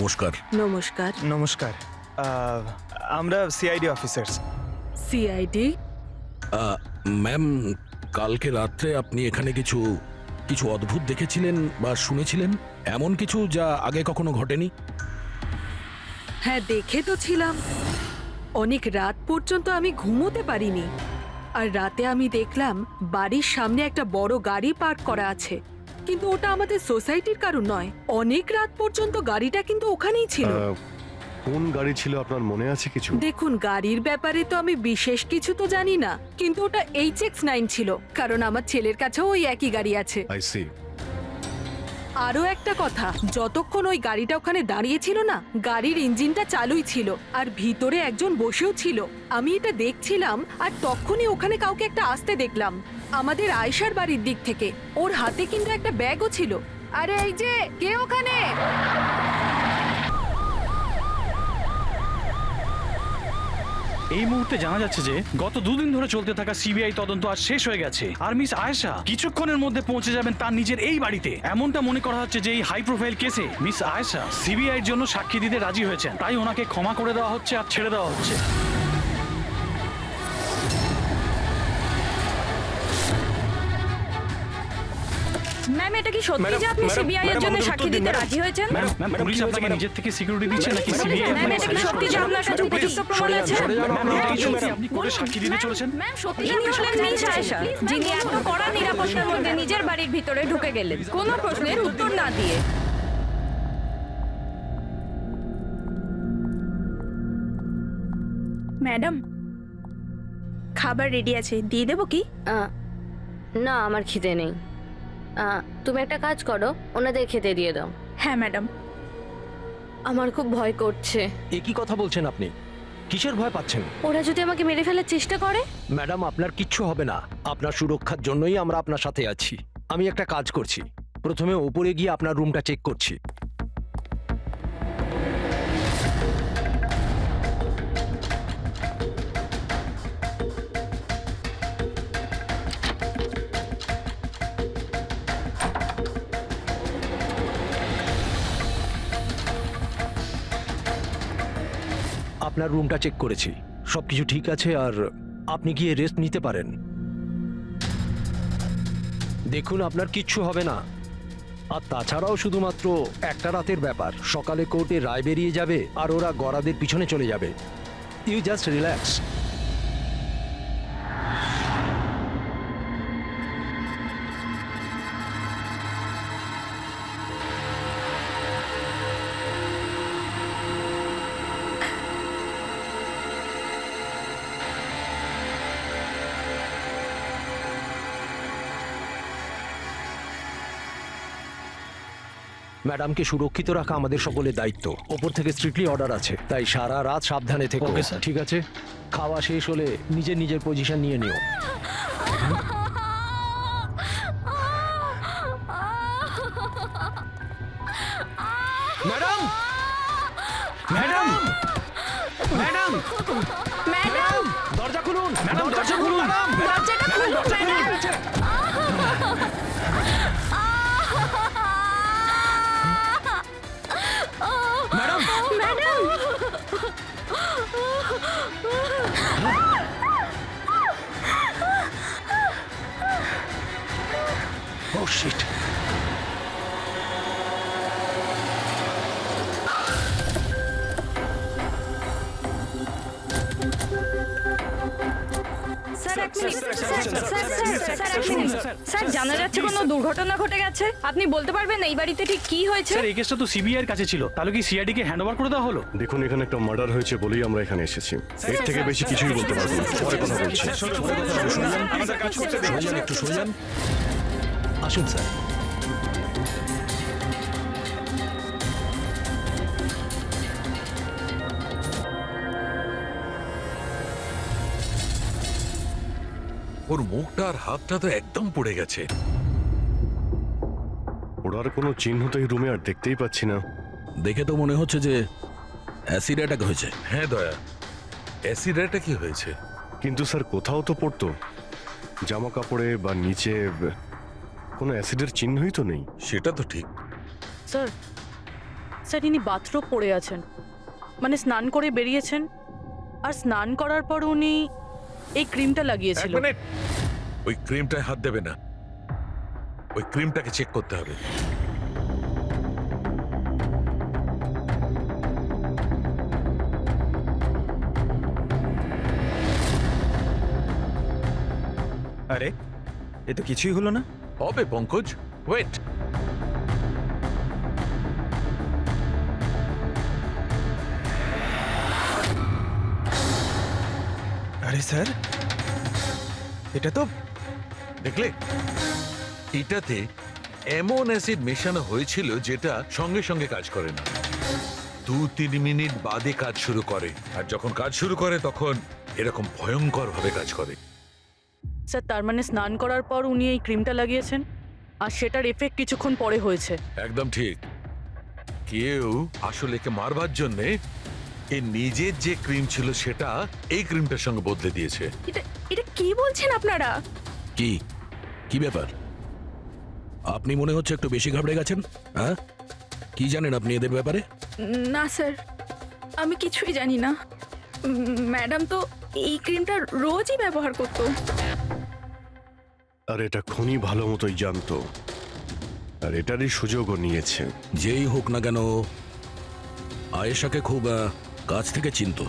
নমস্কার। নমস্কার। নমস্কার। আমরা সিআইডি অফিসার্স। সিআইডি? ম্যাম, কালকে রাত্রে আপনি এখানে কিছু কিছু অদ্ভুত দেখেছিলেন বা শুনেছিলেন, এমন কিছু যা আগে কখনো ঘটেনি? হ্যাঁ, দেখে তো ছিলাম। অনেক রাত পর্যন্ত আমি ঘুমোতে পারিনি। আর রাতে আমি দেখলাম বাড়ির সামনে একটা বড় গাড়ি পার্ক করা আছে, কিন্তু ওটা আমাদের সোসাইটির কারণ নয়। অনেক রাত পর্যন্ত গাড়িটা কিন্তু ওখানেই ছিল। কোন গাড়ি ছিল আপনার মনে আছে কিছু? দেখুন, গাড়ির ব্যাপারে তো আমি বিশেষ কিছু তো জানি না, কিন্তু ওটা HX9 ছিল, কারণ আমার ছেলের কাছেও ওই একই গাড়ি আছে। I see. আরো একটা কথা, যতক্ষণ ওই গাড়িটা ওখানে দাঁড়িয়ে ছিল না, গাড়ির ইঞ্জিনটা চালুই ছিল আর ভিতরে একজন বসেও ছিল। আমি এটা দেখছিলাম আর তখনই ওখানে কাউকে একটা আসতে দেখলাম, আমাদের আয়েশার বাড়ির দিক থেকে। ওর হাতে কিন্তু একটা ব্যাগও ছিল। আরে এই যে, কে ওখানে? এই মুহূর্তে জানা যাচ্ছে যে গত দুদিন ধরে চলতে থাকা সিবিআই তদন্ত আজ শেষ হয়ে গেছে, আর মিস আয়েশা কিছুক্ষণের মধ্যে পৌঁছে যাবেন তার নিজের এই বাড়িতে। এমনটা মনে করা হচ্ছে যে এই হাই প্রোফাইল কেসে মিস আয়েশা সিবিআই এর জন্য সাক্ষী দিতে রাজি হয়েছেন, তাই ওনাকে ক্ষমা করে দেওয়া হচ্ছে আর ছেড়ে দেওয়া হচ্ছে। ম্যাম, এটা কি সত্যি যে আপনি সিবিআই এর জন্য সাক্ষী দিতে রাজি হয়েছেন? ম্যাম, পুলিশ আপনাকে নিজের থেকে সিকিউরিটি দিচ্ছে নাকি সিবিআই? ম্যাম, এটা কি সত্যি যে আপনার কাছে উপযুক্ত প্রমাণ আছে? আপনি কোর্টে সাক্ষী দিতে চলেছেন? ম্যাম, সত্যি ইনি হলেন মিস আয়েশা, যিনি এত কড়া নিরাপত্তার মধ্যে নিজের বাড়ির ভিতরে ঢুকে গেলেন কোনো প্রশ্নের উত্তর না দিয়ে। ম্যাডাম, খাবার রেডি আছে, দিয়ে দেবো কি? না, আমার খিদে নেই। তুমি একটা কাজ করো, ওনাদের খেতে দিয়ে দাও। হ্যাঁ ম্যাডাম। আমার খুব ভয় করছে। এ কি কথা বলছেন আপনি? কিসের ভয় পাচ্ছেন? ওরা যদি আমাকে মেরে ফেলার চেষ্টা করে? ম্যাডাম, আপনার কিচ্ছু হবে না। আপনার সুরক্ষার জন্যই আমরা আপনার সাথে আছি। আমি একটা কাজ করছি, প্রথমে ওপরে গিয়ে আপনার রুমটা চেক করছি। আপনার রুমটা চেক করেছি, সবকিছু ঠিক আছে, আর আপনি গিয়ে রেস্ট নিতে পারেন। দেখুন, আপনার কিচ্ছু হবে না। আর তাছাড়াও শুধুমাত্র একটা রাতের ব্যাপার, সকালে কোর্টে রায় বেরিয়ে যাবে আর ওরা গরাদের পিছনে চলে যাবে। You just relax. ম্যাডামকে সুরক্ষিত রাখা আমাদের সকলের দায়িত্ব। ওপর থেকে স্ট্রিক্টলি অর্ডার আছে, তাই সারা রাত সাবধানে থেকো। Okay sir. ঠিক আছে? খাওয়া শেষ হলে নিজের নিজের পজিশন নিয়ে নিও। ম্যাডাম, ম্যাডাম, ম্যাডাম, ম্যাডাম, দরজা খুলুন। ম্যাডাম, দরজা খুলুন। দরজাটা খুলুন ম্যাডাম। ম্যাডাম, ম্যাডাম, ও শিট। স্যার এক মিনিট, স্যার এক মিনিট। স্যার, জানা যাচ্ছে কোনো দুর্ঘটনা ঘটে গেছে। আপনি বলতে পারবেন এই বাড়িতে ঠিক কি হয়েছে? স্যার, এই কেসটা তো সিবিআই এর কাছে ছিল, তাহলে কি সিআইডি কে হ্যান্ড ওভার করে দেওয়া হলো? দেখুন, এখানে একটা মার্ডার হয়েছে বলেই আমরা এখানে এসেছি। এর থেকে বেশি কিছুই বলতে পারবো না, পরে কথা বলছি। একটু শুনলেন? আসুন স্যার। ওর মুখটা আর হাতটা তো একদম পুড়ে গেছে। ওরার কোনো চিহ্ন তো এই রুমে আর দেখতেই পাচ্ছি না। দেখে তো মনে হচ্ছে যে অ্যাসিড অ্যাটাক হয়েছে। হ্যাঁ দয়া, অ্যাসিড অ্যাটাকই হয়েছে। কিন্তু স্যার, কোথাও তো পড়তো, জামা কাপড়ে বা নিচে কোনো অ্যাসিডের চিহ্নই তো নেই। সেটা তো ঠিক। স্যার, স্যার ইনি বাথরুম পড়ে আছেন, মানে স্নান করে বেরিয়েছেন, আর স্নান করার পর উনি এই ক্রিমটা এক লাগিয়েছিল। মিনিট, ওই ক্রিমটায় হাত দেবে না, ওই ক্রিমটাকে চেক করতে হবে। আরে এ তো কিছুই হলো না। হবে পঙ্কজ, ওয়েট। আরে স্যার, এটা তো দেখলে, এটাতে এমন অ্যাসিড মেশানো হয়েছিল যেটা সঙ্গে সঙ্গে কাজ করে না, 2-3 মিনিট বাদে কাজ শুরু করে, আর যখন কাজ শুরু করে তখন এরকম ভয়ঙ্কর ভাবে কাজ করে। স্যার তার মানে স্নান করার পর উনি এই ক্রিমটা লাগিয়েছেন, আর সেটার এফেক্ট কিছুক্ষণ পরে হয়েছে। একদম ঠিক। কেউ আসলে একে মারবার জন্যে এর নিজের যে ক্রিম ছিল সেটা এই ক্রিমটার সঙ্গে বদলে দিয়েছে। এটা এটা কি বলছেন আপনারা? কি কি ব্যাপার? আপনি মনে হচ্ছে একটু বেশি ঘাবড়ে গেছেন। হ্যাঁ, কি জানেন আপনি এদের ব্যাপারে? না স্যার, আমি কিছুই জানি না। ম্যাডাম তো এই ক্রিমটা রোজই ব্যবহার করতো। আর এটা খনি ভালো মতোই জানতো, আর এটারই সুযোগও নিয়েছে। যেই হোক না কেন, আয়েশাকে খুব কাছ থেকে চিনতো।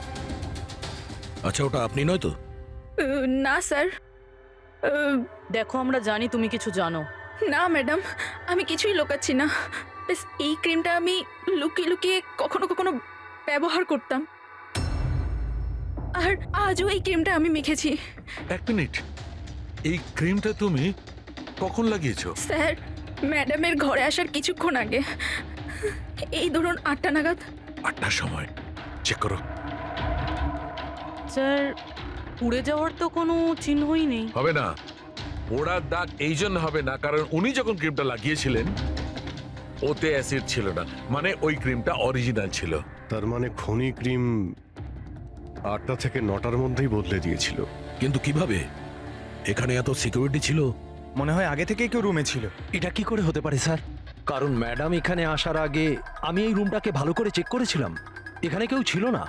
আচ্ছা, ওটা আপনি নয় তো? না স্যার, দেখো আমরা জানি তুমি কিছু জানো। না ম্যাডাম, আমি কিছুই লুকাচ্ছি না। ব্যাস এই ক্রিমটা আমি লুকিয়ে লুকিয়ে কখনো কখনো ব্যবহার করতাম, আর আজও এই ক্রিমটা আমি মেখেছি। এক মিনিট, এই ক্রিমটা তুমি কখন লাগিয়েছো? স্যার, ম্যাডামের ঘরে আসার কিছুক্ষণ আগে, এই ধরুন 8টা নাগাদ। 8টার সময়। চেক করো। স্যার পুড়ে যাওয়ার তো কোনো চিহ্নই নেই। হবে না, পোড়ার দাগ এই জন্য হবে না কারণ উনি যখন ক্রিমটা লাগিয়েছিলেন ওতে অ্যাসিড ছিল না, মানে ওই ক্রিমটা অরিজিনাল ছিল। তার মানে খনি ক্রিম 8টা থেকে 9টার মধ্যেই বদলে দিয়েছিল। কিন্তু কিভাবে? এখানে এত সিকিউরিটি ছিল। মনে হয় আগে থেকেই কেউ রুমে ছিল। এটা কি করে হতে পারে স্যার? কারণ ম্যাডাম এখানে আসার আগে আমি এই রুমটাকে ভালো করে চেক করেছিলাম, এখানে কেউ ছিল না।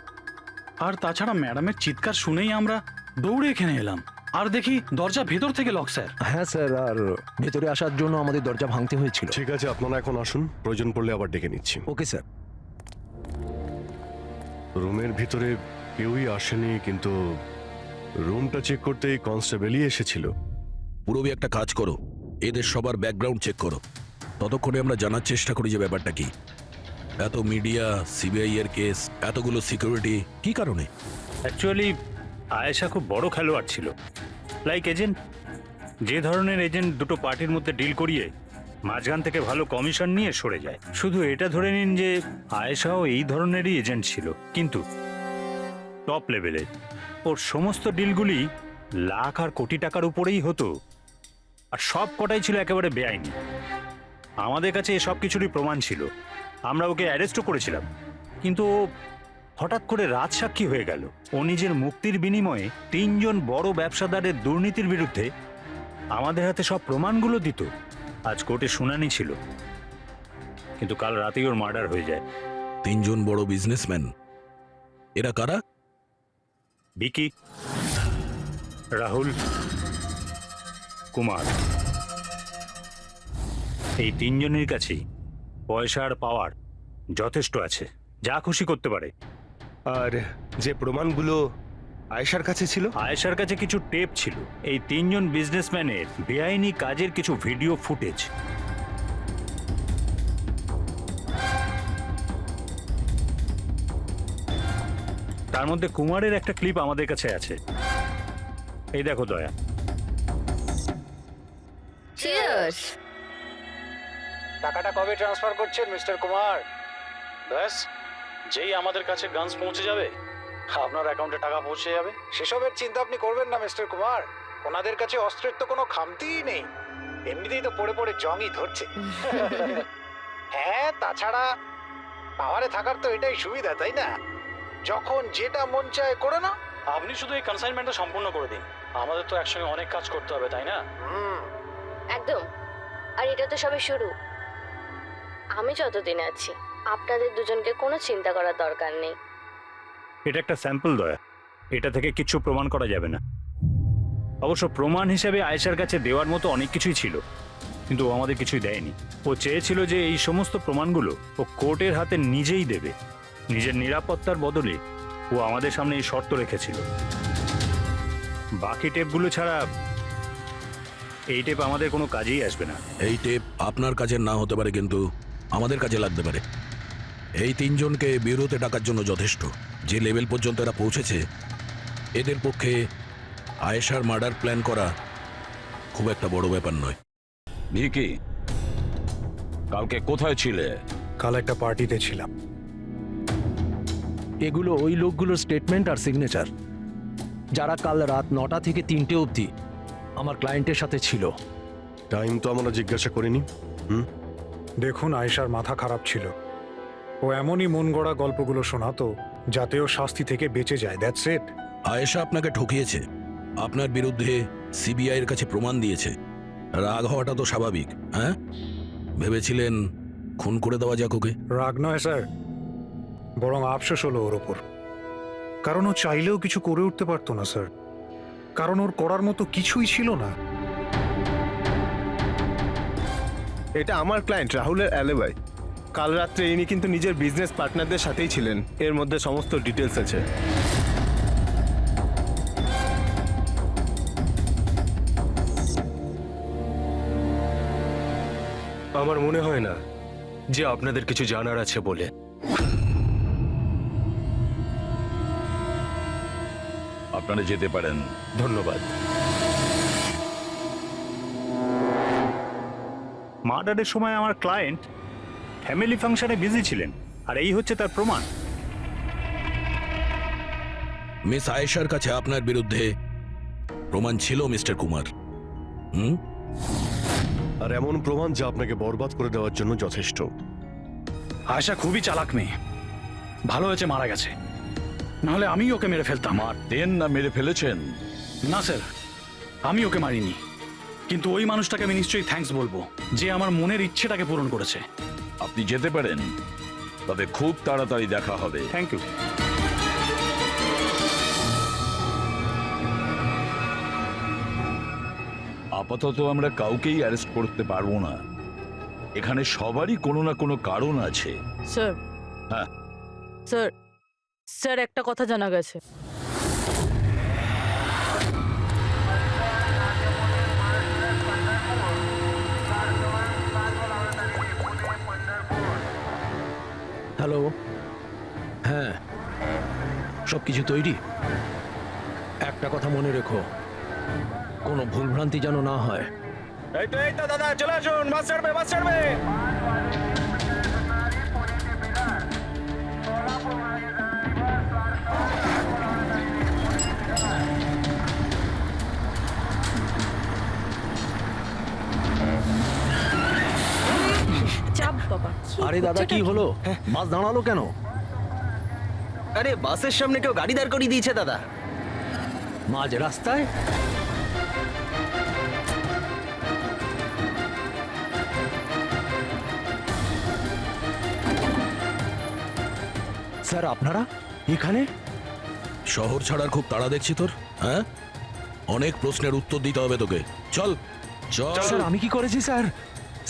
আর তাছাড়া ম্যাডামের চিৎকার শুনেই আমরা দৌড়ে এখানে এলাম, আর দেখি দরজা ভেতর থেকে লক স্যার। হ্যাঁ স্যার, আর ভেতরে আসার জন্য আমাদের দরজা ভাঙতে হয়েছিল। ঠিক আছে, আপনারা এখন আসুন, প্রয়োজন পড়লে আবার ডেকে নিচ্ছি। Okay sir. রুমের ভিতরে কেউই আসেনি, কিন্তু রুমটা চেক করতেই কনস্টেবলই এসেছিল। পুরবি একটা কাজ করো, এদের সবার ব্যাকগ্রাউন্ড চেক করো। ততক্ষণে আমরা জানার চেষ্টা করি যে ব্যাপারটা কি। এত মিডিয়া, সিবিআই এর কেস, এতগুলো সিকিউরিটি, কি কারণে? অ্যাকচুয়ালি আয়েশা খুব বড় খেলোয়াড় ছিল, লাইক এজেন্ট। যে ধরনের এজেন্ট দুটো পার্টির মধ্যে ডিল করিয়ে মাঝখান থেকে ভালো কমিশন নিয়ে সরে যায়, শুধু এটা ধরে নিন যে আয়েশাও এই ধরনেরই এজেন্ট ছিল, কিন্তু টপ লেভেলের। ওর সমস্ত ডিলগুলি লাখ আর কোটি টাকার উপরেই হতো, আর সব কটাই ছিল একেবারে বেআইনি। আমাদের কাছে এসব কিছুরই প্রমাণ ছিল, আমরা ওকে অ্যারেস্টও করেছিলাম, কিন্তু ও হঠাৎ করে রাজসাক্ষী হয়ে গেল। ও নিজের মুক্তির বিনিময়ে 3 জন বড় ব্যবসাদারের দুর্নীতির বিরুদ্ধে আমাদের হাতে সব প্রমাণগুলো দিত। আজ কোর্টে শুনানি ছিল, কিন্তু কাল রাতেই ওর মার্ডার হয়ে যায়। 3 জন বড় বিজনেসম্যান, এরা কারা? বিকি, রাহুল, কুমার। এই 3 জনের কাছেই পয়সা আর পাওয়ার যথেষ্ট আছে, যা খুশি করতে পারে। আর যে প্রমাণগুলো আয়েশার কাছে ছিল, আয়েশার কাছে কিছু টেপ ছিল, এই 3 জন বিজনেসম্যানের বেআইনি কাজের কিছু ভিডিও ফুটেজ। তার মধ্যে কুমারের একটা ক্লিপ আমাদের কাছে আছে, এই দেখো দয়া। চিয়ার্স। টাকাটা কবে ট্রান্সফার করছেন মিস্টার কুমার? ব্যাস, যেই আমাদের কাছে গানস পৌঁছে যাবে আপনার অ্যাকাউন্টে টাকা পৌঁছে যাবে। সেসবের চিন্তা আপনি করবেন না মিস্টার কুমার, ওনাদের কাছে অস্ত্রের তো কোনো খামতিই নেই, এমনিতেই তো পড়ে পড়ে জংই ধরছে। হ্যাঁ, তাছাড়া পাওয়ারে থাকার তো এটাই সুবিধা, তাই না? যখন যেটা মন চায় করে না। আপনি শুধু এই কনসাইনমেন্টটা সম্পূর্ণ করে দিন, আমাদের তো একসঙ্গে অনেক কাজ করতে হবে, তাই না? একদম। আর এটা তো সবে শুরু। আমি যতদিন আছি আপনাদের দুজনকে কোনো চিন্তা করার দরকার নেই। এটা একটা স্যাম্পল দয়া, এটা থেকে কিছু প্রমাণ করা যাবে না। অবশ্য প্রমাণ হিসেবে আয়েশার কাছে দেওয়ার মতো অনেক কিছুই ছিল, কিন্তু ও আমাদের কিছুই দেয়নি। ও চেয়েছিল যে এই সমস্ত প্রমাণগুলো ও কোর্টের হাতে নিজেই দেবে। নিজের নিরাপত্তার বদলে ও আমাদের সামনে এই শর্ত রেখেছিল। বাকি টেপগুলো ছাড়া এই টেপ আমাদের কোনো কাজেই আসবে না। এই টেপ আপনার কাজের না হতে পারে, কিন্তু আমাদের কাজে লাগতে পারে। এই তিনজনকে বিউরোতে ডাকার জন্য যথেষ্ট। যে লেভেল পর্যন্ত এরা পৌঁছেছে, এদের পক্ষে আয়েশার মার্ডার প্ল্যান করা খুব একটা বড় ব্যাপার নয়। ভিকি, কালকে কোথায় ছিলে? কাল একটা পার্টিতে ছিলাম। এগুলো ওই লোকগুলোর স্টেটমেন্ট আর সিগনেচার, যারা কাল রাত 9টা থেকে 3টে অবধি আমার ক্লায়েন্টের সাথে ছিল। টাইম তো আমরা জিজ্ঞাসা করিনি। দেখুন, আয়েশার মাথা খারাপ ছিল। ও এমনই মন গড়া গল্পগুলো শোনাতো যাতে ও শাস্তি থেকে বেঁচে যায়। That's it. আয়েশা আপনাকে ঠকিয়েছে, আপনার বিরুদ্ধে সিবিআই এর কাছে প্রমাণ দিয়েছে। রাগ হওয়াটা তো স্বাভাবিক। হ্যাঁ, ভেবেছিলেন খুন করে দেওয়া যাক ওকে? রাগ নয় স্যার, বরং আফসোস হলো ওর ওপর। কারণ ও চাইলেও কিছু করে উঠতে পারতো না স্যার, কারণ ওর করার মতো কিছুই ছিল না। এটা আমার ক্লায়েন্ট রাহুলের অ্যালিবাই। কাল রাত্রে ইনি কিন্তু নিজের বিজনেস পার্টনারদের সাথেই ছিলেন। এর মধ্যে সমস্ত ডিটেলস আছে। আমার মনে হয় না যে আপনাদের কিছু জানার আছে বলে। আপনারা যেতে পারেন। ধন্যবাদ। মার্ডারের সময় আমার ক্লায়েন্ট ফ্যামিলি ফাংশনে বিজি ছিলেন, আর এই হচ্ছে তার প্রমাণ। মিস আয়েশার কাছে আপনার বিরুদ্ধে প্রমাণ ছিল মিস্টার কুমার। আর এমন প্রমাণ যা আপনাকে বরবাদ করে দেওয়ার জন্য যথেষ্ট। আয়েশা খুবই চালাক মেয়ে। ভালো হয়েছে মারা গেছে, নাহলে আমি ওকে মেরে ফেলতাম। মারতেন না মেরে ফেলেছেন? না স্যার, আমি ওকে মারিনি, কিন্তু ওই মানুষটাকে আমি নিশ্চয়ই থ্যাঙ্কস বলবো, যে আমার মনের ইচ্ছেটাকে পূরণ করেছে। আপনি যেতে পারেন, তবে খুব তাড়াতাড়ি দেখা হবে। Thank you. আপাতত আমরা কাউকেই অ্যারেস্ট করতে পারবো না। এখানে সবারই কোনো না কোনো কারণ আছে। স্যার, হ্যাঁ স্যার, স্যার একটা কথা জানা গেছে। হ্যালো, হ্যাঁ, সব কিছু তৈরি। একটা কথা মনে রেখো, কোনো ভুলভ্রান্তি যেন না হয়। এই তো দাদা, চলে আসুন। বাস ছাড়বে, বাস ছাড়বে। চাপ বাবা। আরে দাদা, কি হলো? বাস দাঁড়ালো কেন? আরে বাসের সামনে কেউ গাড়ি দাঁড় করিয়ে দিয়েছে দাদা। মাঝ রাস্তায়? স্যার, আপনারা এখানে? শহর ছাড়ার খুব তাড়া দেখছি তোর। হ্যাঁ, অনেক প্রশ্নের উত্তর দিতে হবে তোকে। চল চল। স্যার, আমি কি করেছি স্যার?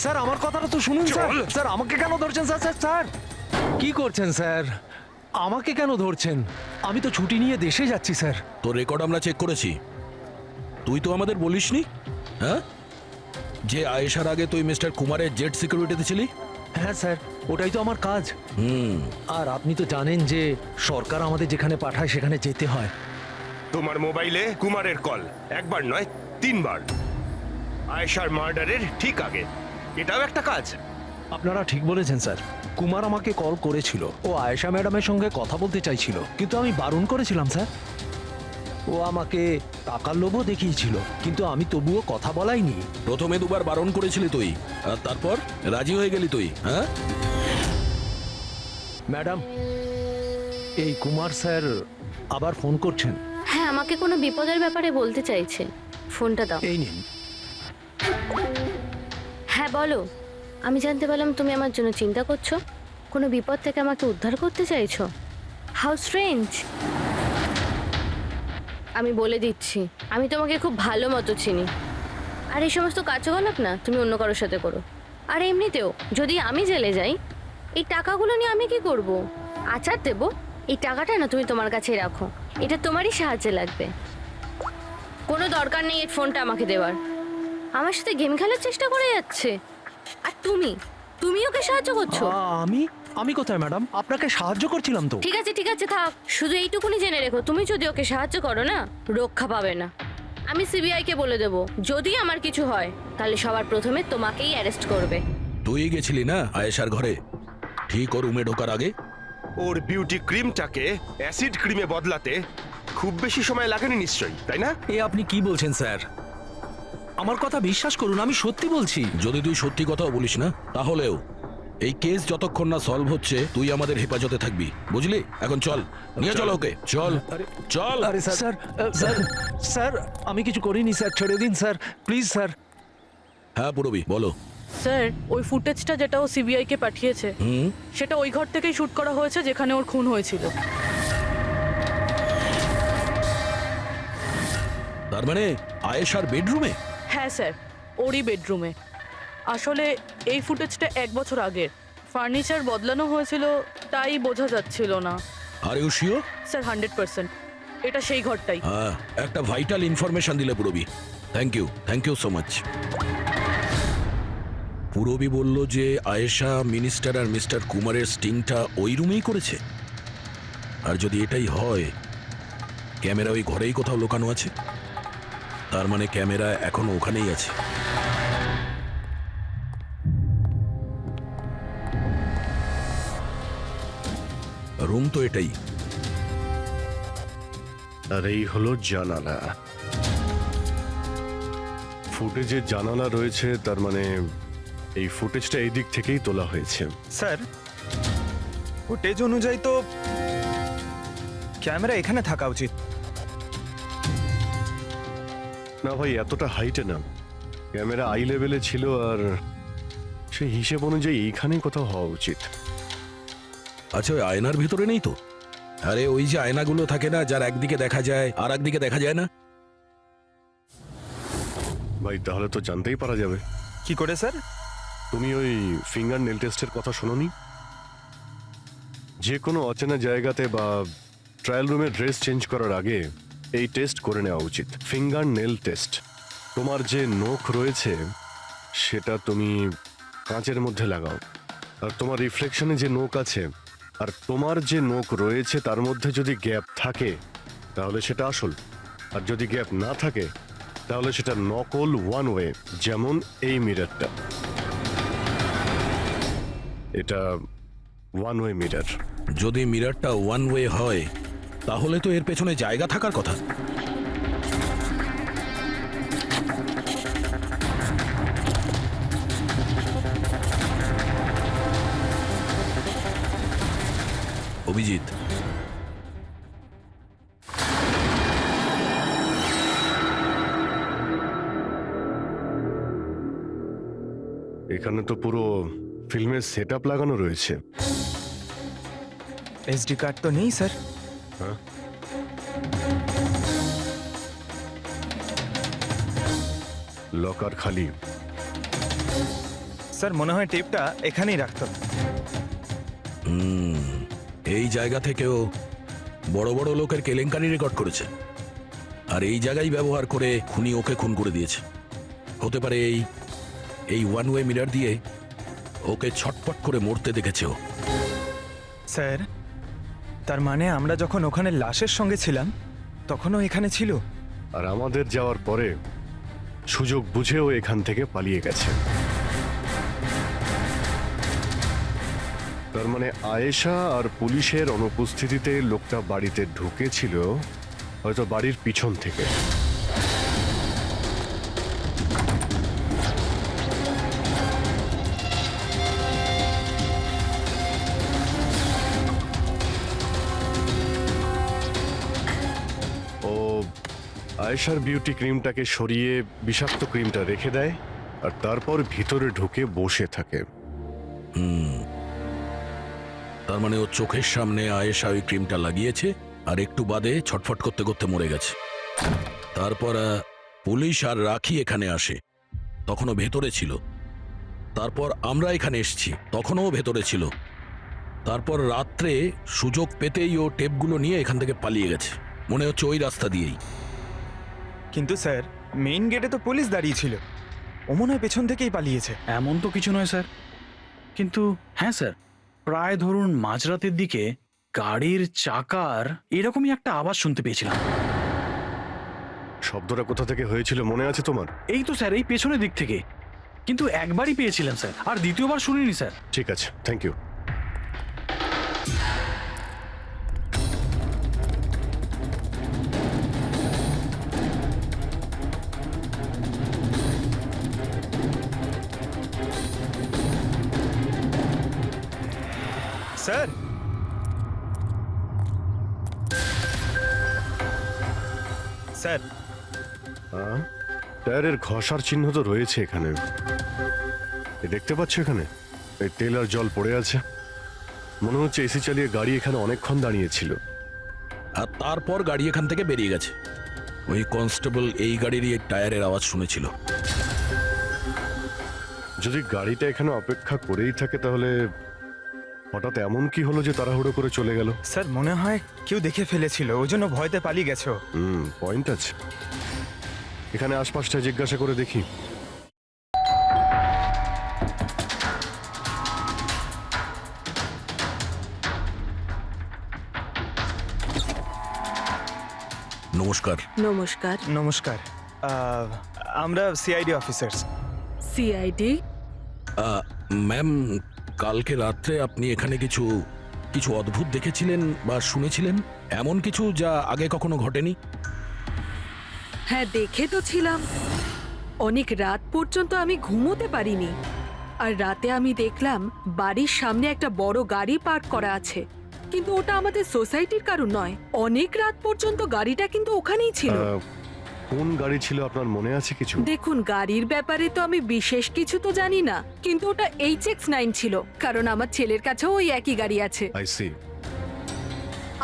স্যার, আমার কথাটা তো শুনুন স্যার। স্যার, আমাকে কেন ধরছেন স্যার? স্যার স্যার কি করছেন স্যার? আমাকে কেন ধরছেন? আমি তো ছুটি নিয়ে দেশে যাচ্ছি স্যার। তোর রেকর্ড আমরা চেক করেছি। তুই তো আমাদের বলিসনি, হ্যাঁ, যে আয়েশার আগে তুই মিস্টার কুমারের জেট সিকিউরিটিতে ছিলি। হ্যাঁ স্যার, ওটাই তো আমার কাজ। আর আপনি তো জানেন যে সরকার আমাদের যেখানে পাঠায় সেখানে যেতে হয়। তোমার মোবাইলে কুমারের কল একবার নয় 3 বার, আয়েশার মার্ডারের ঠিক আগে। এটাও একটা কাজ। আপনারা ঠিক বলেছেন স্যার। কুমার আমাকে কল করেছিল, ও আয়েশা ম্যাডামের সঙ্গে কথা বলতে চাইছিল, কিন্তু আমি বারণ করেছিলাম স্যার। ও আমাকে টাকার লোভও দেখিয়েছিল, কিন্তু আমি তবুও কথা বলাইনি। প্রথমে 2 বার বারণ করেছিলি তুই, আর তারপর রাজি হয়ে গেলি তুই। হ্যাঁ ম্যাডাম, এই কুমার স্যার আবার ফোন করছেন। হ্যাঁ, আমাকে কোনো বিপদের ব্যাপারে বলতে চাইছে। ফোনটা দাও। এই নিন। হ্যাঁ বলো। আমি জানতে পারলাম তুমি আমার জন্য চিন্তা করছো। কোনো বিপদ থেকে আমাকে উদ্ধার করতে চাইছো? How strange. আমি বলে দিচ্ছি, আমি তোমাকে খুব ভালো মতো চিনি। আর এই সমস্ত কার্যকলাপ না তুমি অন্য কারোর সাথে করো। আর এমনিতেও যদি আমি জেলে যাই, এই টাকাগুলো নিয়ে আমি কি করব? আচার দেবো? এই টাকাটা না তুমি তোমার কাছেই রাখো, এটা তোমারই সাহায্যে লাগবে। কোনো দরকার নেই এই ফোনটা আমাকে দেওয়ার। আমার সাথে গেম খেলার চেষ্টা করে যাচ্ছে, আর তুমি ওকে সাহায্য করছো। আমি কোথায় ম্যাডাম? আপনাকে সাহায্য করছিলাম তো। ঠিক আছে থাক, শুধু এইটুকুনি জেনে রেখো, তুমি যদি ওকে সাহায্য করো না, রক্ষা পাবে না। আমি সিবিআই কে বলে দেবো, যদি আমার কিছু হয় তাহলে সবার প্রথমে তোমাকেই অ্যারেস্ট করবে। তুই গেছিলি না আয়েশার ঘরে ঠিক ও রুমে ঢোকার আগে? ওর বিউটি ক্রিমটাকে অ্যাসিড ক্রিমে বদলাতে খুব বেশি সময় লাগেনি নিশ্চয়ই, তাই না? এ আপনি কি বলছেন স্যার? আমার কথা বিশ্বাস করুন, আমি সত্যি বলছি। যদি তুই সত্যি কথাও বলিস না, তাহলেও এই কেস যতক্ষণ না সলভ হচ্ছে তুই আমাদের হেফাজতে থাকবি, বুঝলি? এখন চল, নিয়ে চল ওকে, চল চল। আরে স্যার স্যার আমি কিছু করিনি স্যার, ছেড়ে দিন স্যার, প্লিজ স্যার। হ্যাঁ পুরবি, বলো। স্যার, ওই ফুটেজটা যেটা ও সিবিআই কে পাঠিয়েছে, সেটা ওই ঘর থেকেই শুট করা হয়েছে যেখানে ওর খুন হয়েছিল। তার মানে আয়েশার বেডরুমে? হ্যাঁ স্যার, ওরই বেডরুমে। আসলে এই ফুটেজটা 1 বছর আগের, ফার্নিচার বদলানো হয়েছিল তাই বোঝা যাচ্ছিল না। Are you sure? স্যার 100%, এটা সেই ঘরটাই। হ্যাঁ, একটা ভাইটাল ইনফরমেশন দিলে Purabi, thank you so much. Purabi বলল যে আয়েশা মিনিস্টার আর মিস্টার কুমারের স্টিংটা ওই রুমেই করেছে। আর যদি এটাই হয়, ক্যামেরা ওই ঘরেই কোথাও লুকানো আছে। তার মানে ক্যামেরা এখনো ওখানেই আছে। রুম তো এটাই। আর এই হলো জানালা। ফুটেজে জানালা রয়েছে, তার মানে এই ফুটেজটা এই দিক থেকেই তোলা হয়েছে। স্যার, ফুটেজ অনুযায়ী তো ক্যামেরা এখানে থাকা উচিত। না ভাই, এতটা হাইটে না, ক্যামেরা আই লেভেলে ছিল, আর সেই হিসেব অনুযায়ী এইখানেই কোথাও হওয়া উচিত। আচ্ছা, ওই আয়নার ভিতরে নেই তো? আরে ওই যে আয়নাগুলো থাকে না, যার একদিকে দেখা যায় আর একদিকে দেখা যায় না। ভাই তাহলে তো জানতেই পারা যাবে। কি করে স্যার? তুমি ওই ফিঙ্গার নেল টেস্টের কথা শোনোনি? যে কোনো অচেনা জায়গাতে বা ট্রায়াল রুমে ড্রেস চেঞ্জ করার আগে এই টেস্ট করে নেওয়া উচিত, ফিঙ্গার নেল টেস্ট। তোমার যে নখ রয়েছে সেটা তুমি কাঁচের মধ্যে লাগাও, আর তোমার রিফ্লেকশনে যে নখ আছে আর তোমার যে নখ রয়েছে তার মধ্যে যদি গ্যাপ থাকে তাহলে সেটা আসল, আর যদি গ্যাপ না থাকে তাহলে সেটা নকল ওয়ান ওয়ে। যেমন এই মিররটা, এটা ওয়ান ওয়ে মিরর। যদি মিররটা ওয়ান ওয়ে হয় তাহলে তো এর পেছনে জায়গা থাকার কথা। অভিজিৎ, এখানে তো পুরো ফিল্মের সেটআপ লাগানো রয়েছে। এসডি কার্ড তো নেই স্যার। হ্যাঁ, লকার খালি। স্যার মনে হয় টেপটা এখানেই রাখতো। এই জায়গা থেকেও বড় বড় লোকের কেলেঙ্কারি রেকর্ড করেছে, আর এই জায়গায় ব্যবহার করে খুনি ওকে খুন করে দিয়েছে। হতে পারে এই ওয়ান ওয়ে মিরর দিয়ে ওকে ছটপট করে মরতে দেখেছে ও। স্যার, তার মানে আমরা যখন ওখানে লাশের সঙ্গে ছিলাম তখনও এখানে ছিল, আর আমাদের যাওয়ার পরে সুযোগ বুঝেও এখান থেকে পালিয়ে গেছে। তার মানে আয়েশা আর পুলিশের অনুপস্থিতিতে লোকটা বাড়িতে ঢুকেছিল, হয়তো বাড়ির পিছন থেকে। ও আয়েশার বিউটি ক্রিমটাকে সরিয়ে বিষাক্ত ক্রিমটা রেখে দেয়, আর তারপর ভিতরে ঢুকে বসে থাকে। তার মানে ওর চোখের সামনে আয়েশা ওই ক্রিমটা লাগিয়েছে আর একটু বাদে ছটফট করতে করতে মরে গেছে। তারপর পুলিশ আর রাখি এখানে আসে, তখনও ভেতরে ছিল। তারপর আমরা এখানে এসেছি, তখনও ও ভেতরে ছিল। তারপর রাত্রে সুযোগ পেতেই ও টেপগুলো নিয়ে এখান থেকে পালিয়ে গেছে, মনে হচ্ছে ওই রাস্তা দিয়েই। কিন্তু স্যার মেইন গেটে তো পুলিশ দাঁড়িয়ে ছিল, ও মনে হয় পেছন থেকেই পালিয়েছে। এমন তো কিছু নয় স্যার, কিন্তু হ্যাঁ স্যার, প্রায় ধরুন মাঝরাতের দিকে গাড়ির চাকার এরকমই একটা আওয়াজ শুনতে পেয়েছিলাম। শব্দটা কোথা থেকে হয়েছিল মনে আছে তোমার? এই তো স্যার, এই পেছনের দিক থেকে, কিন্তু একবারই পেয়েছিলাম স্যার, আর দ্বিতীয়বার শুনিনি স্যার। ঠিক আছে, থ্যাংক ইউ। স্যার স্যার টায়ারের ঘষার চিহ্ন তো রয়েছে এখানে, দেখতে পাচ্ছ এখানে এই তেল আর জল পড়ে আছে। মনে হচ্ছে এসি চালিয়ে গাড়ি এখানে অনেকক্ষণ দাঁড়িয়েছিল। আর তারপর গাড়ি এখান থেকে বেরিয়ে গেছে। ওই কনস্টেবল এই গাড়িরই টায়ারের আওয়াজ শুনেছিল। যদি গাড়িটা এখানে অপেক্ষা করেই থাকে তাহলে হঠাৎ এমন কি হলো যে তাড়াহুড়ো করে চলে গেল? স্যার মনে হয় কেউ দেখে ফেলেছিল, ওই জন্য ভয়তে পালিয়ে গেছো। পয়েন্ট আছে। এখানে আশপাশটা জিজ্ঞাসা করে দেখি। নমস্কার। নমস্কার। নমস্কার, আমরা সিআইডি অফিসার্স। সিআইডি? ম্যাম, কালকে রাত্রে আপনি এখানে কিছু কিছু অদ্ভুত দেখেছিলেন বা শুনেছিলেন, এমন কিছু যা আগে কখনো ঘটেনি? হ্যাঁ, দেখে তো ছিলাম। অনেক রাত পর্যন্ত আমি ঘুমোতে পারিনি। আর রাতে আমি দেখলাম বাড়ির সামনে একটা বড় গাড়ি পার্ক করা আছে, কিন্তু ওটা আমাদের সোসাইটির কারণ নয়। অনেক রাত পর্যন্ত গাড়িটা কিন্তু ওখানেই ছিল। কোন গাড়ি ছিল আপনার মনে আছে কিছু? দেখুন, গাড়ির ব্যাপারে তো আমি বিশেষ কিছু তো জানি না, কিন্তু ওটা HX9 ছিল, কারণ আমার ছেলের কাছেও ওই একই গাড়ি আছে। I see.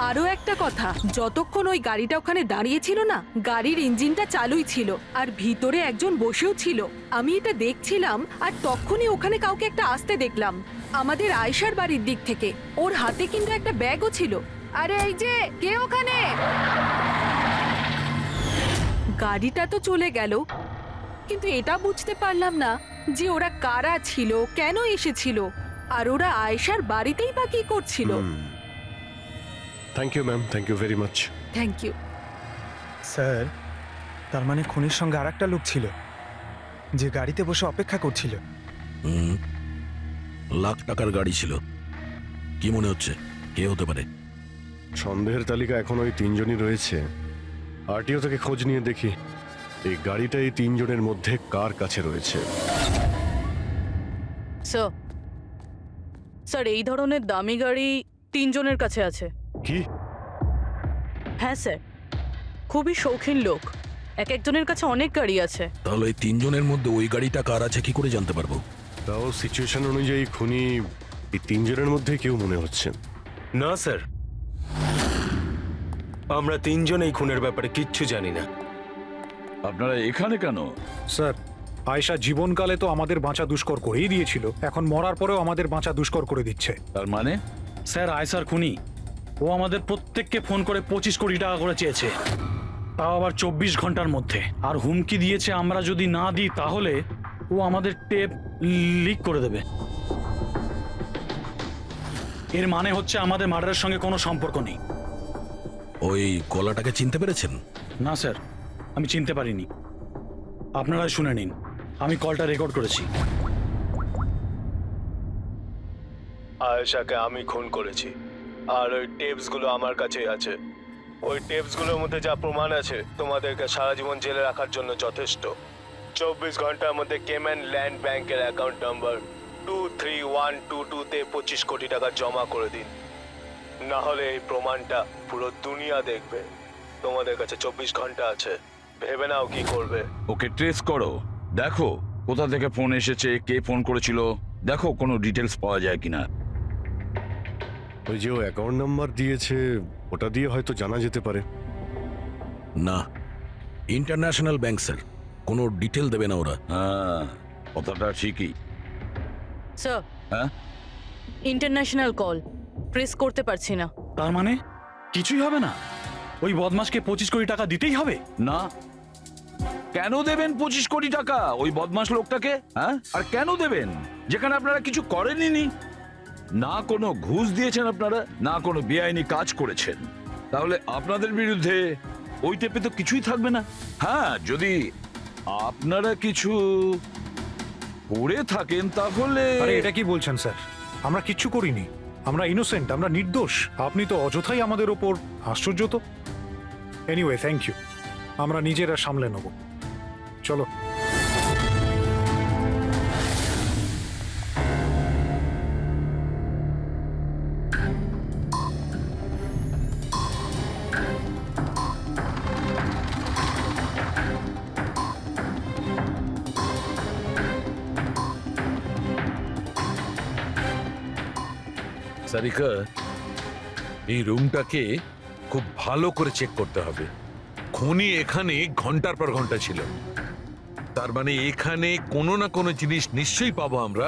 আরো একটা কথা, যতক্ষণ ওই গাড়িটা ওখানে দাঁড়িয়ে ছিল না, গাড়ির ইঞ্জিনটা চালুই ছিল আর ভিতরে একজন বসেও ছিল। আমি এটা দেখছিলাম আর তখনই ওখানে কাউকে একটা আসতে দেখলাম, আমাদের আয়েশার বাড়ির দিক থেকে। ওর হাতে কিন্তু একটা ব্যাগও ছিল। আরে এই যে, কে ওখানে? গাড়িটা তো চলে গেল, কিন্তু এটা বুঝতে পারলাম না যে ওরা কারা ছিল, কেন এসেছিল, আর ওরা আয়েশার বাড়িতেই বা কি করছিল। Thank you ma'am, thank you very much. Thank you. Sir তার মানে খুনির সঙ্গে আর একটা লোক ছিল যে গাড়িতে বসে অপেক্ষা করছিল। লাখ টাকার গাড়ি ছিল। কি মনে হচ্ছে কে হতে পারে? সন্দেহের তালিকা এখন ওই তিনজনই রয়েছে। আরটিও থেকে খোঁজ নিয়ে দেখি এই গাড়িটা এই তিনজনের মধ্যে কার কাছে রয়েছে। স্যার এই ধরনের দামি গাড়ি 3 জনের কাছে আছে। কি? হ্যাঁ স্যার, খুবই শৌখিন লোক, এক একজনের কাছে অনেক গাড়ি আছে। তাহলে এই তিনজনের মধ্যে ওই গাড়িটা কার আছে কি করে জানতে পারবো? তাও সিচুয়েশন অনুযায়ী খুনি এই তিনজনের মধ্যে কেউ মনে হচ্ছে। না স্যার, আমরা তিনজন এই খুনের ব্যাপারে কিচ্ছু জানি না। আপনারা এখানে কেন? স্যার, আয়েশা জীবনকালে তো আমাদের বাঁচা দুষ্কর করেই দিয়েছিল, এখন মরার পরেও আমাদের বাঁচা দুষ্কর করে দিচ্ছে। তার মানে? স্যার, আয়েশার খুনি ও আমাদের প্রত্যেককে ফোন করে 25 কোটি টাকা করে চেয়েছে, তাও আবার 24 ঘন্টার মধ্যে। আর হুমকি দিয়েছে আমরা যদি না দিই তাহলে ও আমাদের টেপ লিক করে দেবে। এর মানে হচ্ছে আমাদের মার্ডারের সঙ্গে কোনো সম্পর্ক নেই। ওই গলাটাকে চিনতে পেরেছেন? না স্যার, আমি চিনতে পারিনি। আপনারা শুনে নিন, আমি কলটা রেকর্ড করেছি। আয়েশাকে আমি খুন করেছি, আর ওই টেপসগুলো আমার কাছে আছে। ওই টেপসগুলোর মধ্যে যা প্রমাণ আছে তোমাদেরকে সারা জীবন জেলে রাখার জন্য যথেষ্ট। 24 ঘন্টার মধ্যে কেম্যান ল্যান্ড ব্যাংকের অ্যাকাউন্ট নাম্বার 23122-তে 25 কোটি টাকা জমা করে দিন, না হলে এই প্রমাণটা পুরো দুনিয়া দেখবে। তোমাদের কাছে 24 ঘন্টা আছে, ভেবে নাও কি করবে। ওকে ট্রেস করো, দেখো কোথা থেকে ফোন এসেছে, কে ফোন করেছিল, দেখো কোনো ডিটেলস পাওয়া যায় কিনা। ওই যে ও অ্যাকাউন্ট নাম্বার দিয়েছে ওটা দিয়ে হয়তো জানা যেতে পারে। না, ইন্টারন্যাশনাল ব্যাংক স্যার, কোনো ডিটেল দেবে না ওরা। হ্যাঁ, কথাটা ঠিকই। স্যার, হ্যাঁ, ইন্টারন্যাশনাল কল প্রেস করতে পারছি না। তার মানে কিছুই হবে না? ওই বদমাসকে 25 কোটি টাকা দিতেই হবে? না। কেন দেবেন 25 কোটি টাকা ওই বদমাশ লোকটাকে? হ্যাঁ, আর কেন দেবেন যেখানে আপনারা কিছু করেননি? না কোনো ঘুষ দিয়েছেন আপনারা, না কোনো বেআইনি কাজ করেছেন। তাহলে আপনাদের বিরুদ্ধে ওই টেপে তো কিছুই থাকবে না। হ্যাঁ, যদি আপনারা কিছু করে থাকেন তাহলে। আরে এটা কি বলছেন স্যার? আমরা কিচ্ছু করিনি, আমরা ইনোসেন্ট, আমরা নির্দোষ। আপনি তো অযথাই আমাদের ওপর। আশ্চর্য তো। এনিওয়ে, থ্যাংক ইউ, আমরা নিজেরা সামলে নেব। চলো। সারিকা, এই রুমটাকে খুব ভালো করে চেক করতে হবে। খনি এখানে ঘন্টার পর ঘন্টা ছিল, তার মানে এখানে কোনো না কোনো জিনিস নিশ্চয়ই পাবো আমরা,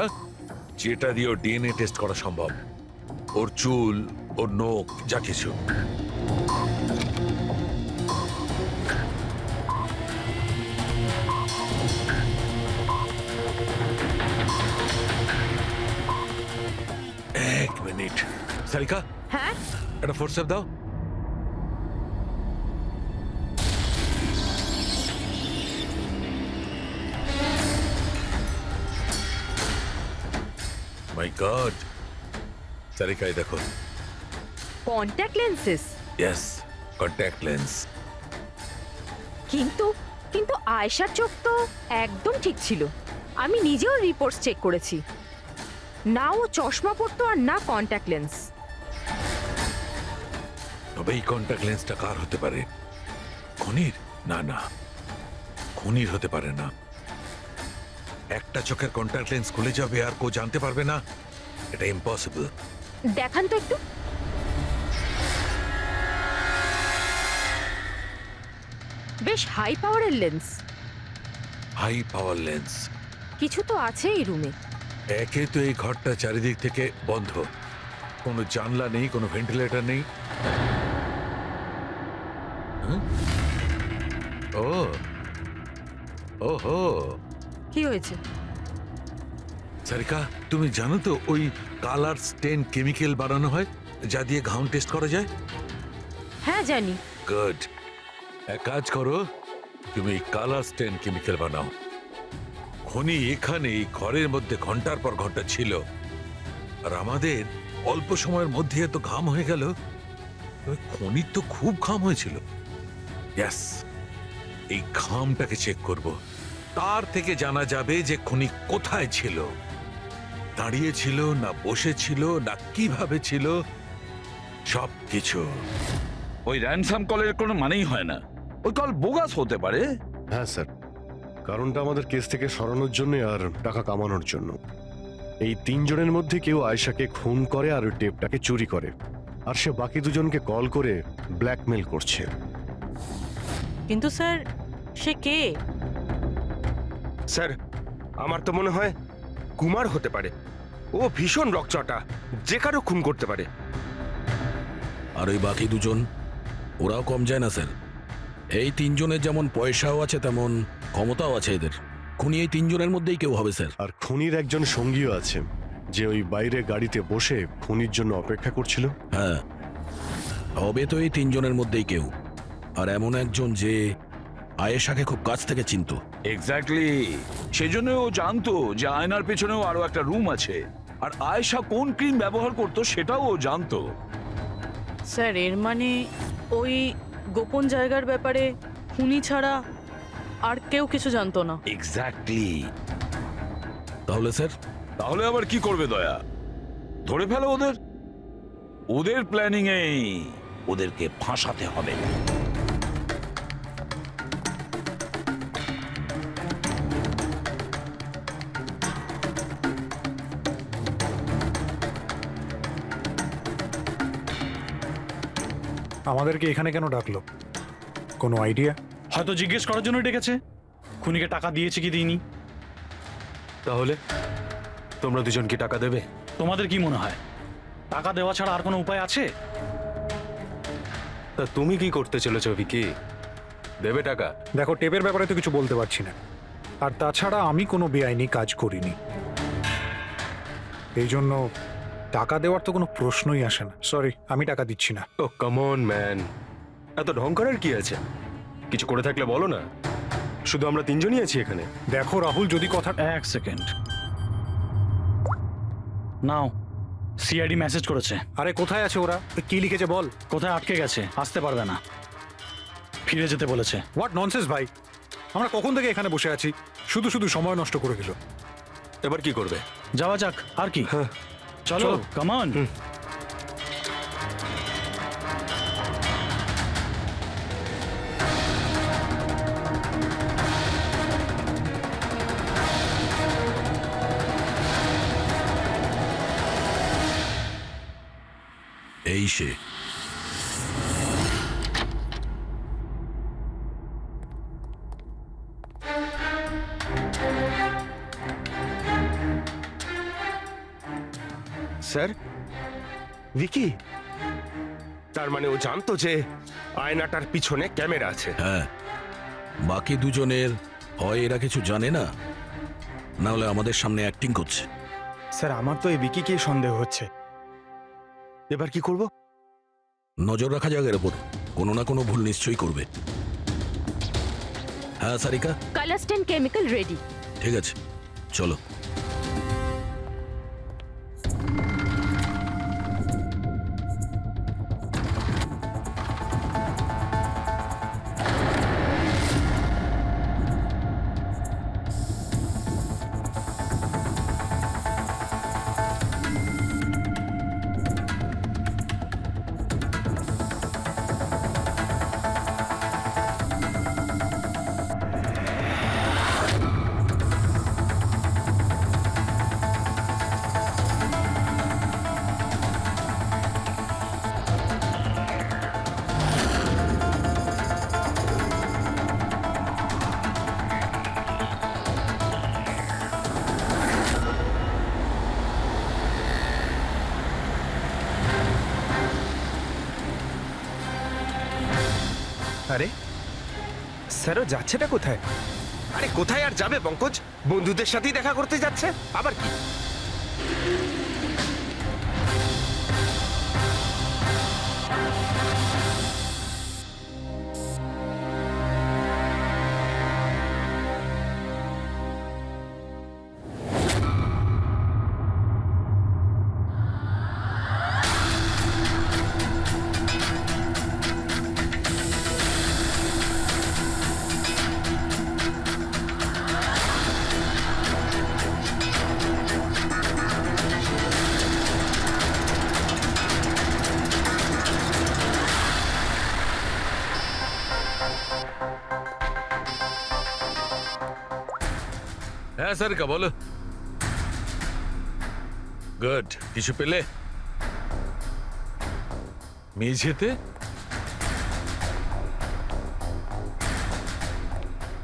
যেটা দিয়ে ওর ডিএনএ টেস্ট করা সম্ভব। ওর চুল, ওর নখ, যা কিছু। এক মিনিট সারিকা, হ্যাঁ, একটা ফোর্সেপ দাও। মাই গড, সারিকা এই দেখো। Contact lenses? Yes, contact lens. কিন্তু কিন্তু আয়েশার চোখ তো একদম ঠিক ছিল। আমি নিজেও রিপোর্টস চেক করেছি, না ও চশমা পরতো আর না কন্ট্যাক্ট লেন্স। তবে এই কন্ট্যাক্ট লেন্সটা কার হতে পারে? খনির? না না, খনির হতে পারে না। একটা চোখের কন্ট্যাক্ট লেন্স খুলে যাবে আর কেউ জানতে পারবে না, এটা ইম্পসিবল। দেখান তো একটু। বেশ হাই পাওয়ারের লেন্স। High power lens? কিছু তো আছে এই রুমে। একে তো এই ঘরটা চারিদিক থেকে বন্ধ, কোনো জানলা নেই, কোনো ভেন্টিলেটর নেই। হ্যাঁ? ও ওহো, কি হয়েছে? সারিকা, তুমি জানো তো ওই কালার স্টেন কেমিক্যাল বানানো হয় যা দিয়ে ঘাম টেস্ট করা যায়? হ্যাঁ জানি। গুড, এক কাজ করো, তুমি কালার স্টেন কেমিক্যাল বানাও। খনি এখানে এই ঘরের মধ্যে ঘন্টার পর ঘন্টা ছিল, আর আমাদের অল্প সময়ের মধ্যে এত ঘাম হয়ে গেল। খনির তো খুব ঘাম হয়েছিল। ইয়েস, এই ঘামটাকে চেক করব, তার থেকে জানা যাবে যে খনি কোথায় ছিল, দাঁড়িয়ে ছিল না বসে ছিল না কিভাবে ছিল, সব কিছু। ওই র্যানসাম কলের কোনো মানেই হয় না, ওই কল বোগাস হতে পারে। হ্যাঁ স্যার, কারণটা আমাদের কেস থেকে সরানোর জন্য আর টাকা কামানোর জন্য। এই তিনজনের মধ্যে কেউ আয়েশাকে খুন করে আর ওই টেপটাকে চুরি করে, আর সে বাকি দুজনকে কল করে ব্ল্যাকমেল করছে। কিন্তু স্যার, সে কে? স্যার, আমার তো মনে হয় কুমার হতে পারে। ও ভীষণ রকচটা, যে কারো খুন করতে পারে। আর ওই বাকি দুজন, ওরাও কম যায় না স্যার। এই তিনজনের যেমন পয়সাও আছে তেমন ক্ষমতাও আছে এদের। খুনি এই তিনজনের মধ্যেই কেউ হবে স্যার। আর খুনির একজন সঙ্গীও আছে, যে ওই বাইরে গাড়িতে বসে খুনির জন্য অপেক্ষা করছিল। হ্যাঁ, হবে তো এই তিনজনের মধ্যেই কেউ, আর এমন একজন যে আয়েশাকে খুব কাছ থেকে চিনতো। এক্স্যাক্টলি, সেজন্য ও জানতো যে আয়নার পেছনেও আরো একটা রুম আছে, আর আয়েশা কোন ক্রিম ব্যবহার করতো সেটাও ও জানতো। স্যার, এর মানে ওই গোপন জায়গার ব্যাপারে খুনি ছাড়া আর কেউ কিছু জানতো না। এক্স্যাক্টলি। তাহলে স্যার? তাহলে আবার কি করবে দয়া? ধরে ফেলো ওদের। ওদের প্ল্যানিং এই ওদেরকে ফাঁসাতে হবে। আমাদেরকে এখানে কেন ডাকলো? কোনো আইডিয়া? হয়তো জিজ্ঞেস করার জন্য ডেকেছে খুনিকে টাকা দিয়েছে কি দিইনি। তাহলে তোমরা দুজন কি টাকা দেবে? তোমাদের কি মনে হয় টাকা দেওয়া ছাড়া আর কোনো উপায় আছে? তা তুমি কি করতে চলেছো ভিকি? দেবে টাকা? দেখো, টেপের ব্যাপারে তো কিছু বলতে পারছি না, আর তাছাড়া আমি কোনো বেআইনি কাজ করিনি, এই জন্য টাকা দেওয়ার তো কোনো প্রশ্নই আসে না। সরি, আমি টাকা দিচ্ছি না। ও কাম অন ম্যান, এত ঢং করার কি আছে? কিছু করে থাকলে বলো না, শুধু আমরা তিনজনই আছি এখানে। দেখো রাহুল, যদি কথা... এক সেকেন্ড, নাও সিআইডি মেসেজ করেছে। আরে কোথায় আছে ওরা? কি লিখেছে বল। কোথায় আটকে গেছে, আসতে পারবে না, ফিরে যেতে বলেছে। হোয়াট ননসেন্স ভাই, আমরা কখন থেকে এখানে বসে আছি, শুধু শুধু সময় নষ্ট করে দিল। এবার কি করবে? যাওয়া যাক, আর কি, চলো কাম অন। এই সে। স্যার, ভিকি, তার মানে ও জানতো যে আয়নাটার পিছনে ক্যামেরা আছে? হ্যাঁ, বাকি দুজনের হয় এরা কিছু জানে না, না হলে আমাদের সামনে অ্যাক্টিং করছে। স্যার, আমার তো এই বিকিকে সন্দেহ হচ্ছে। এবার কি করব? নজর রাখা যাক এর ওপর, কোনো না কোনো ভুল নিশ্চয়ই করবে। হ্যাঁ সারিকা, কালাস্টেন কেমিক্যাল রেডি। ঠিক আছে, চলো। আরে স্যারও যাচ্ছেটা কোথায়? আরে কোথায় আর যাবে পঙ্কজ, বন্ধুদের সাথেই দেখা করতে যাচ্ছে, আবার কি? হ্যাঁ সারিকা, বলো। গুড, কিছু পেলে? মেঝেতে?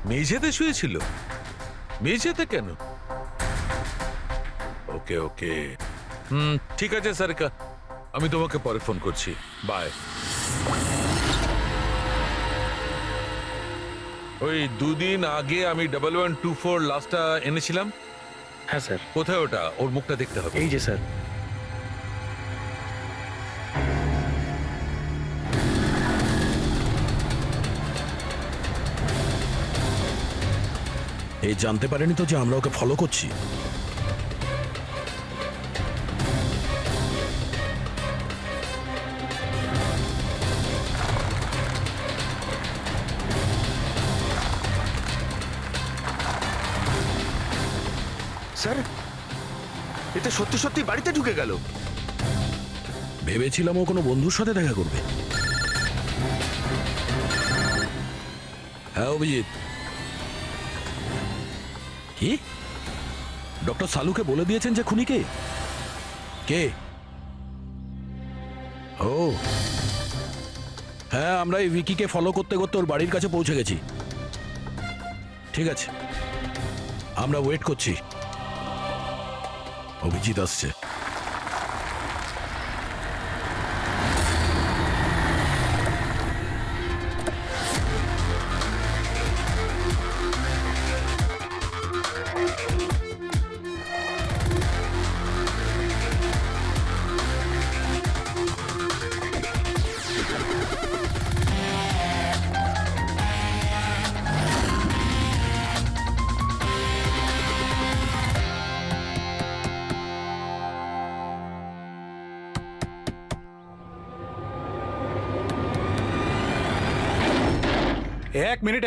মেঝেতে শুয়েছিল? মেঝেতে কেন? ওকে ওকে, ঠিক আছে সারিকা, আমি তোমাকে পরে ফোন করছি, বাই। ওই দুদিন আগে আমি 1124 লাস্টটা এনেছিলাম। হ্যাঁ স্যার। কোথায় ওটা? ওর মুখটা দেখতে হবে। এই যে স্যার। এই জানতে পারেনি তো যে আমরা ওকে ফলো করছি। স্যার, এটা সত্যি সত্যি বাড়িতে ঢুকে গেল। ভেবেছিলাম ও কোনো বন্ধুর সাথে দেখা করবে। হ্যাঁ অভিজিৎ। কি? ডক্টর সালুকে বলে দিয়েছেন যে খুনি কে? কে? ও হ্যাঁ, আমরা এই উইকিকে ফলো করতে করতে ওর বাড়ির কাছে পৌঁছে গেছি। ঠিক আছে, আমরা ওয়েট করছি। অভিজিৎ আসছে।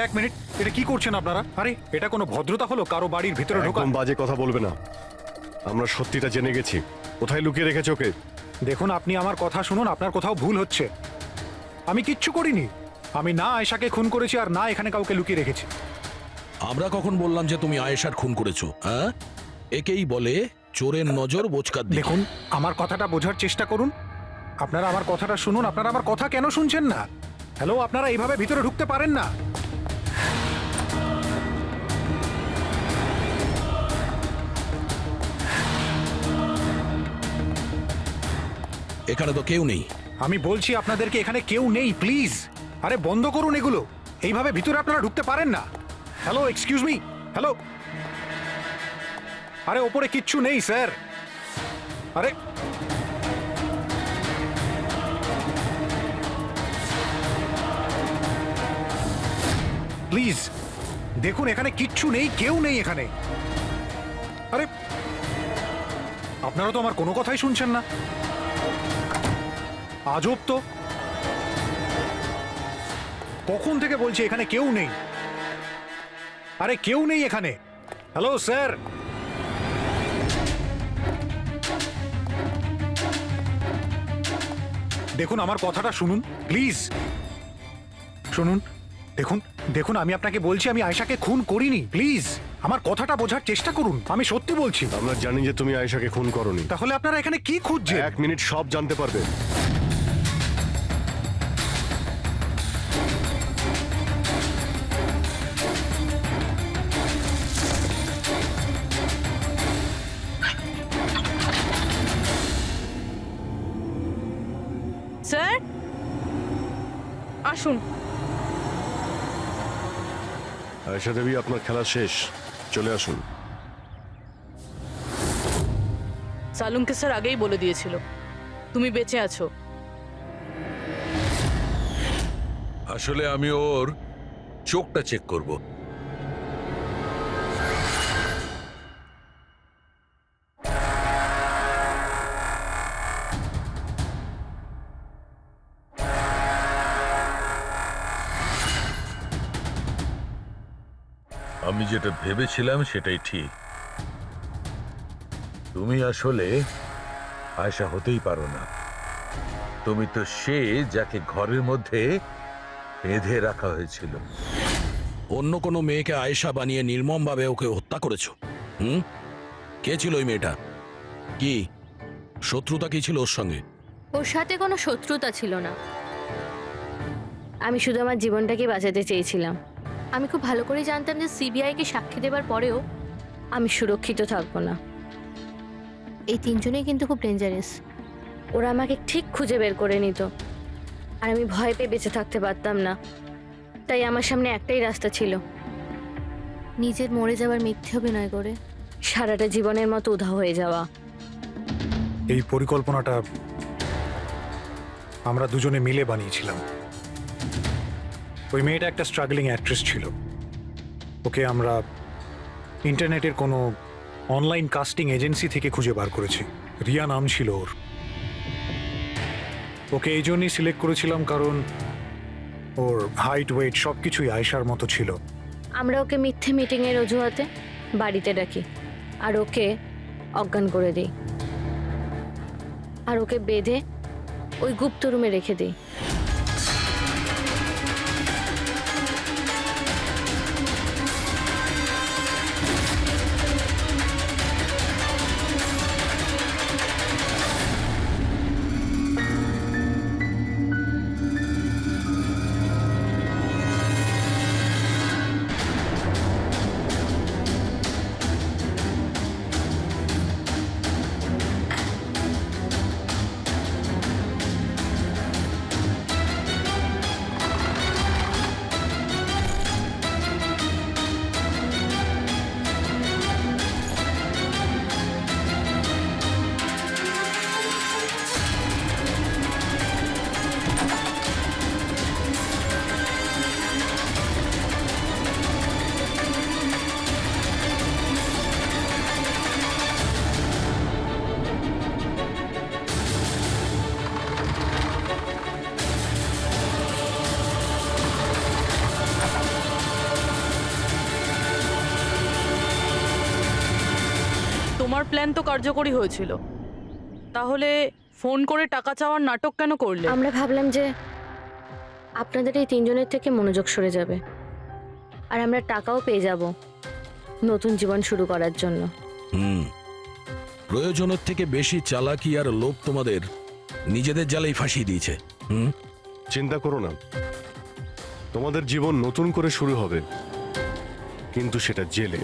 এক মিনিট, এটা কি করছেন আপনারা? আরে এটা কোনো ভদ্রতা হলো কারো বাড়ির ভিতরে ঢোকা? একদম বাজে কথা বলবে না। আমরা সত্যিটা জেনে গেছি। কোথায় লুকিয়ে রেখেছো ওকে? দেখুন, আপনি আমার কথা শুনুন, আপনার কোথাও ভুল হচ্ছে। আমি কিচ্ছু করিনি। আমি না আয়েশাকে খুন করেছি আর না এখানে কাউকে লুকিয়ে রেখেছি। আমরা কখন বললাম যে তুমি আয়েশার খুন করেছো? হ্যাঁ, একেই বলে চোরের নজর বোচকার দিকে। দেখুন, আমার কথাটা বোঝার চেষ্টা করুন। আপনারা আমার কথাটা শুনুন। আপনারা আমার কথা কেন শুনছেন না? হ্যালো, আপনারা এইভাবে ভিতরে ঢুকতে পারেন না। এখানে তো কেউ নেই। আমি বলছি আপনাদেরকে এখানে কেউ নেই, প্লিজ। আরে বন্ধ করুন এগুলো। এইভাবে ভিতরে আপনারা ঢুকতে পারেন না। Hello, excuse me, hello. আরে ওপরে কিচ্ছু নেই স্যার। আরে প্লিজ দেখুন, এখানে কিচ্ছু নেই, কেউ নেই এখানে। আরে আপনারা তো আমার কোনো কথাই শুনছেন না। আজব তো, কখন থেকে বলছি এখানে কেউ নেই। আরে কেউ নেই এখানে। হ্যালো স্যার, দেখুন আমার কথাটা শুনুন প্লিজ। শুনুন, দেখুন দেখুন, আমি আপনাকে বলছি আমি আয়েশাকে খুন করিনি। প্লিজ আমার কথাটা বোঝার চেষ্টা করুন। আমি সত্যি বলছি। আমরা জানি যে তুমি আয়েশাকে খুন করনি। তাহলে আপনারা এখানে কি খুঁজছেন? 1 মিনিট, সব জানতে পারবে। স্যার আসুন। আয়েশা দেবী, আপনার খেলা শেষ, চলে আসুন। সালুমকে স্যার আগেই বলে দিয়েছিল তুমি বেঁচে আছো। আসলে আমি ওর চোখটা চেক করব। আমি যেটা ভেবেছিলাম সেটাই ঠিক। তুমি আসলে আয়েশা হতেই পারো না। তুমি তো সে যাকে ঘরের মধ্যে বেঁধে রাখা হয়েছিল। অন্য কোনো মেয়েকে আয়েশা বানিয়ে নির্মমভাবে ওকে হত্যা করেছো। কে ছিল ওই মেয়েটা? কি শত্রুতা কি ছিল ওর সঙ্গে? ওর সাথে কোনো শত্রুতা ছিল না। আমি শুধু আমার জীবনটাকে বাঁচাতে চেয়েছিলাম। আমি খুব ভালো করে জানতাম যে সিবিআইকে সাক্ষী দেবার পরেও আমি সুরক্ষিত থাকবো না। এই তিনজনেই কিন্তু খুব ডেঞ্জারাস। ওরা আমাকে ঠিক খুঁজে বের করে নিত, আর আমি ভয় পেয়ে বেঁচে থাকতে পারতাম না। তাই আমার সামনে একটাই রাস্তা ছিল, নিজের মরে যাওয়ার মিথ্যে অভিনয় করে সারাটা জীবনের মতো উধাও হয়ে যাওয়া। এই পরিকল্পনাটা আমরা দুজনে মিলে বানিয়েছিলাম। ওই মেয়েটা একটা স্ট্রাগলিং অ্যাক্ট্রেস ছিল। ওকে আমরা ইন্টারনেটের কোনো অনলাইন কাস্টিং এজেন্সি থেকে খুঁজে বার করেছি। রিয়া নাম ছিল ওর। ওকে এই জন্যই সিলেক্ট করেছিলাম কারণ ওর হাইট, ওয়েট সব কিছুই আয়েশার মতো ছিল। আমরা ওকে মিথ্যে মিটিংয়ের অজুহাতে বাড়িতে ডাকি আর ওকে অজ্ঞান করে দিই, আর ওকে বেঁধে ওই গুপ্ত রুমে রেখে দিই। তোমার প্ল্যান তো কার্যকরী হয়েছিল, তাহলে ফোন করে টাকা চাওয়ার নাটক কেন করলে? আমরা ভাবলাম যে আপনাদের এই তিনজনের থেকে মনোযোগ সরে যাবে আর আমরা টাকাও পেয়ে যাব নতুন জীবন শুরু করার জন্য। প্রয়োজনের থেকে বেশি চালাকি আর লোভ তোমাদের নিজেদের জালেই ফাঁসিয়ে দিয়েছে। চিন্তা করো না, তোমাদের জীবন নতুন করে শুরু হবে, কিন্তু সেটা জেলে।